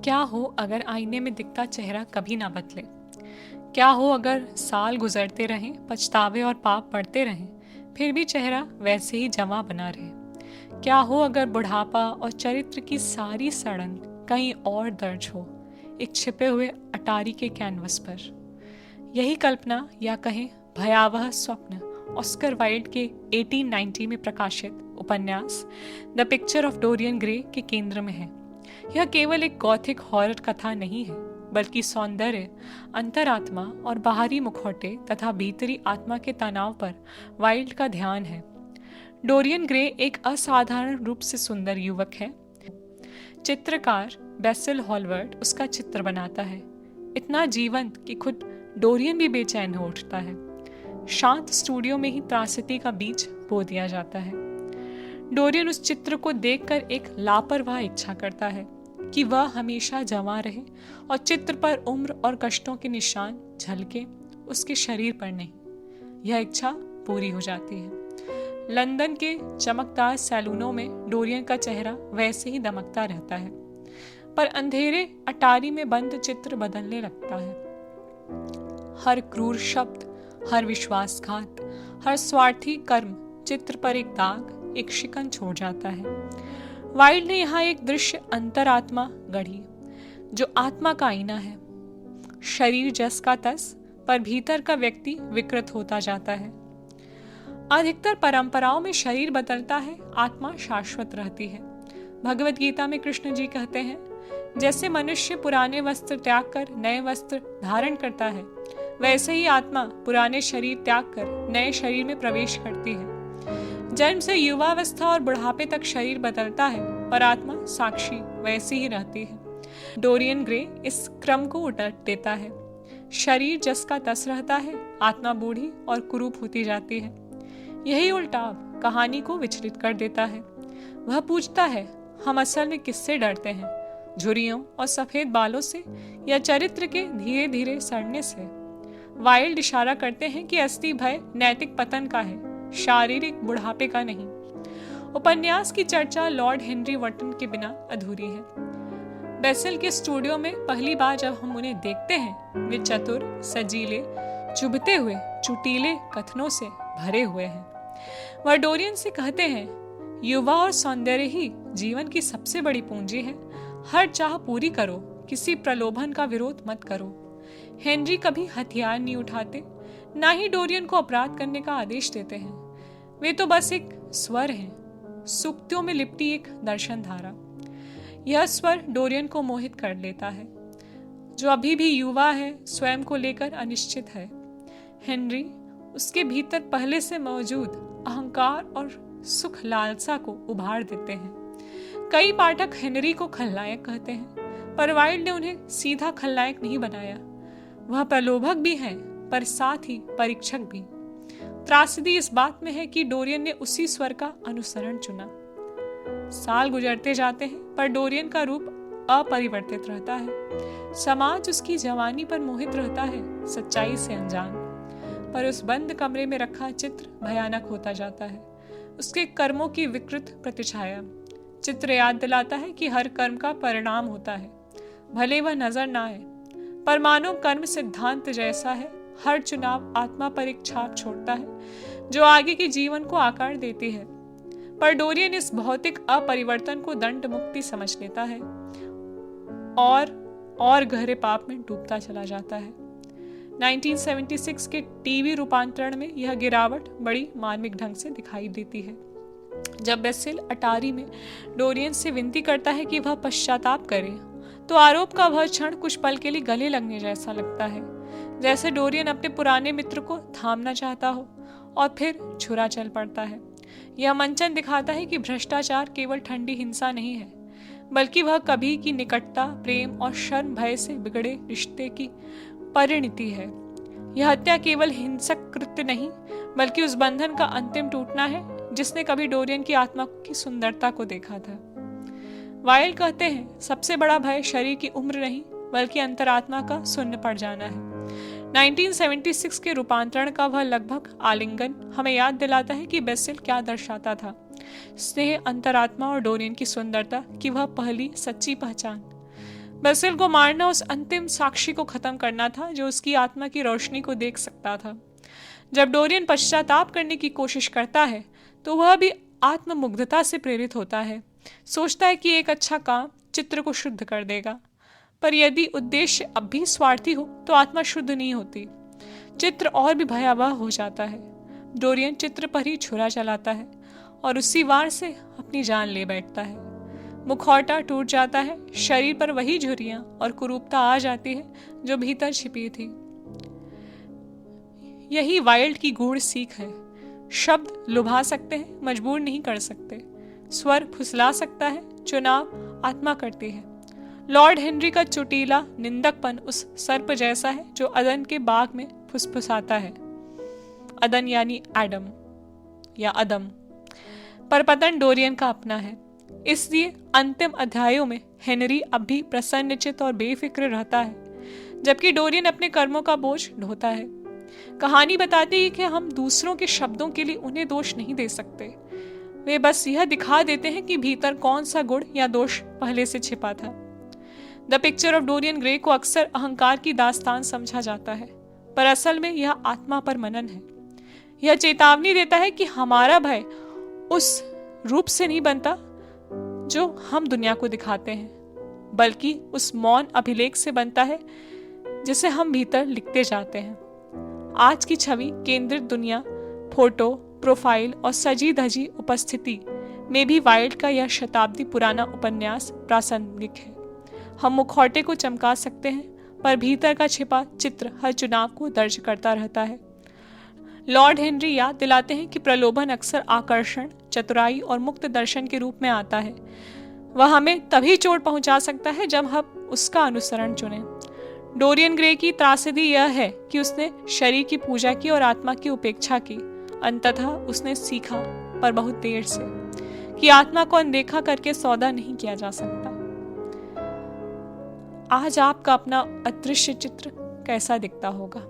क्या हो अगर आईने में दिखता चेहरा कभी ना बदले? क्या हो अगर साल गुजरते रहें, पछतावे और पाप बढ़ते रहें, फिर भी चेहरा वैसे ही जमा बना रहे? क्या हो अगर बुढ़ापा और चरित्र की सारी सड़न कहीं और दर्ज हो, एक छिपे हुए अटारी के कैनवस पर? यही कल्पना या कहें भयावह स्वप्न ऑस्कर वाइल्ड के 1890 में प्रकाशित उपन्यास the picture of Dorian Gray के केंद्र में है। यह केवल एक गॉथिक हॉरर कथा नहीं है, बल्कि सौंदर्य, अंतरात्मा और बाहरी मुखौटे तथा भीतरी आत्मा के तनाव पर वाइल्ड का ध्यान है। डोरियन ग्रे एक असाधारण रूप से सुंदर युवक है। चित्रकार बेसिल हॉलवर्ड उसका चित्र बनाता है, इतना जीवंत कि खुद डोरियन भी बेचैन हो उठता है। शांत स्टूडियो में ही त्रासदी का बीज बो दिया जाता है। डोरियन उस चित्र को देखकर एक लापरवाह इच्छा करता है कि वह हमेशा जमा रहे और चित्र पर उम्र और कष्टों के निशान झलके, उसके शरीर पर नहीं। यह इच्छा पूरी हो जाती है। लंदन के चमकदार सैलूनों में डोरियन का चेहरा वैसे ही दमकता रहता है, पर अंधेरे अटारी में बंद चित्र बदलने लगता है। हर क्रूर शब्द, हर विश्वासघात, हर स्वार्थी कर्म चित्र पर एक दाग, एक शिकन छोड़ जाता है। वाइल्ड ने यहाँ एक दृश्य अंतरात्मा गढ़ी, जो आत्मा का आईना है। शरीर जस का तस, पर भीतर का व्यक्ति विकृत होता जाता है। अधिकतर परंपराओं में शरीर बदलता है, आत्मा शाश्वत रहती है। भगवत गीता में कृष्ण जी कहते हैं, जैसे मनुष्य पुराने वस्त्र त्याग कर नए वस्त्र धारण करता है, वैसे ही आत्मा पुराने शरीर त्याग कर नए शरीर में प्रवेश करती है। जन्म से युवावस्था और बुढ़ापे तक शरीर बदलता है, पर आत्मा साक्षी वैसी ही रहती है। डोरियन ग्रे इस क्रम को उलट देता है। शरीर जस का तस रहता है, आत्मा बूढ़ी और कुरूप होती जाती है। यही उल्टाव कहानी को विचलित कर देता है। वह पूछता है, हम असल में किससे डरते हैं, झुर्रियों और सफेद बालों से या चरित्र के धीरे धीरे सड़ने से? वाइल्ड इशारा करते हैं कि असली भय नैतिक पतन का है, शारीरिक बुढ़ापे का नहीं। उपन्यास की चर्चा लॉर्ड हेनरी वॉटन के बिना अधूरी है। बेसिल के स्टूडियो में पहली बार जब हम उन्हें देखते हैं, वे चतुर, सजीले, चुभते हुए, चुटीले कथनों से भरे हुए हैं। वह डोरियन से कहते हैं, युवा और सौंदर्य ही जीवन की सबसे बड़ी पूंजी है। हर चाह पूरी करो, किसी प्रलोभन का विरोध मत करो। हेनरी कभी हथियार नहीं उठाते, ना ही डोरियन को अपराध करने का आदेश देते हैं। वे तो बस एक स्वर हैं, सूक्तियों में लिपटी एक दर्शन धारा। यह स्वर डोरियन को मोहित कर लेता है, जो अभी भी युवा है, स्वयं को लेकर अनिश्चित है। हेनरी उसके भीतर पहले से मौजूद अहंकार और सुख लालसा को उभार देते हैं। कई पाठक हेनरी को खलनायक कहते हैं, पर वाइल्ड ने उन्हें सीधा खलनायक नहीं बनाया। वह प्रलोभक भी हैं, पर साथ ही परीक्षक भी। त्रासदी इस बात में है कि डोरियन ने उसी स्वर का अनुसरण चुना। साल गुजरते जाते हैं, पर डोरियन का रूप अपरिवर्तित रहता है। समाज उसकी जवानी पर मोहित रहता है, सच्चाई से अनजान। पर उस बंद कमरे में रखा चित्र भयानक होता जाता है, उसके कर्मों की विकृत प्रतिछाया। चित्र याद दिलाता है कि हर कर्म का परिणाम होता है, भले वह नजर ना आए। पर मानो कर्म सिद्धांत जैसा है, हर चुनाव आत्मा पर एक छाप छोड़ता है, जो आगे के जीवन को आकार देती है। पर डोरियन इस भौतिक अपरिवर्तन को दंड मुक्ति समझ लेता है और गहरे पाप में डूबता चला जाता है। 1976 के टीवी रूपांतरण में यह गिरावट बड़ी मार्मिक ढंग से दिखाई देती है। जब बेसिल अटारी में डोरियन से विनती करता है कि वह पश्चाताप करे, तो आरोप का वह क्षण कुछ पल के लिए गले लगने जैसा लगता है, जैसे डोरियन अपने पुराने मित्र को थामना चाहता हो और फिर छुरा चल पड़ता है। यह मंचन दिखाता है कि भ्रष्टाचार केवल ठंडी हिंसा नहीं है, बल्कि वह कभी की निकटता, प्रेम और शर्म भय से बिगड़े रिश्ते की परिणति है। यह हत्या केवल हिंसक कृत्य नहीं, बल्कि उस बंधन का अंतिम टूटना है जिसने कभी डोरियन की आत्मा की सुंदरता को देखा था। वाइल्ड कहते हैं, सबसे बड़ा भय शरीर की उम्र नहीं, बल्कि अंतरात्मा का शून्य पड़ जाना है। 1976 के रूपांतरण का वह लगभग आलिंगन हमें याद दिलाता है कि बेसिल क्या दर्शाता था। स्नेह, अंतरात्मा और डोरियन की सुंदरता की वह पहली सच्ची पहचान। बेसिल को मारना उस अंतिम साक्षी को खत्म करना था जो उसकी आत्मा की रोशनी को देख सकता था। जब डोरियन पश्चाताप करने की कोशिश करता है तो वह भी आत्ममुग्धता से प्रेरित होता है। सोचता है कि एक अच्छा काम चित्र को शुद्ध कर देगा, पर यदि उद्देश्य अब भी स्वार्थी हो तो आत्मा शुद्ध नहीं होती। चित्र और भी भयावह हो जाता है। डोरियन चित्र पर ही छुरा चलाता है और उसी वार से अपनी जान ले बैठता है। मुखौटा टूट जाता है, शरीर पर वही झुर्रियां और कुरूपता आ जाती है जो भीतर छिपी थी। यही वाइल्ड की गूढ़ सीख है। शब्द लुभा सकते हैं, मजबूर नहीं कर सकते। स्वर फुसला सकता है, चुनाव आत्मा करती है। लॉर्ड हेनरी का चुटीला निंदकपन उस सर्प जैसा है जो अदन के बाग में फुसफुसाता है। अदन यानी एडम या अदम। पर पतन डोरियन का अपना है। इसलिए अंतिम अध्यायों में हेनरी अब भी प्रसन्नचित्त और बेफिक्र रहता है, जबकि डोरियन अपने कर्मों का बोझ ढोता है। कहानी बताती है कि हम दूसरों के शब्दों के लिए उन्हें दोष नहीं दे सकते। वे बस यह दिखा देते हैं कि भीतर कौन सा गुण या दोष पहले से छिपा था। The picture of Dorian Gray को अक्सर अहंकार की दास्तान समझा जाता है, पर असल में यह आत्मा पर मनन है। यह चेतावनी देता है कि हमारा भय उस रूप से नहीं बनता जो हम दुनिया को दिखाते हैं, बल्कि उस मौन अभिलेख से बनता है जिसे हम भीतर लिखते जाते हैं। आज की छवि केंद्रित दुनिया, फोटो, प्रोफाइल और सजी धजी उपस्थिति में भी वाइल्ड का यह शताब्दी पुराना उपन्यास प्रासंगिक है। हम मुखौटे को चमका सकते हैं, पर भीतर का छिपा चित्र हर चुनाव को दर्ज करता रहता है। लॉर्ड हेनरी याद दिलाते हैं कि प्रलोभन अक्सर आकर्षण, चतुराई और मुक्त दर्शन के रूप में आता है। वह हमें तभी चोट पहुंचा सकता है जब हम उसका अनुसरण चुनें। डोरियन ग्रे की त्रासदी यह है कि उसने शरीर की पूजा की और आत्मा की उपेक्षा की। अंततः उसने सीखा, पर बहुत देर से, कि आत्मा को अनदेखा करके सौदा नहीं किया जा सकता। आज आपका अपना अदृश्य चित्र कैसा दिखता होगा?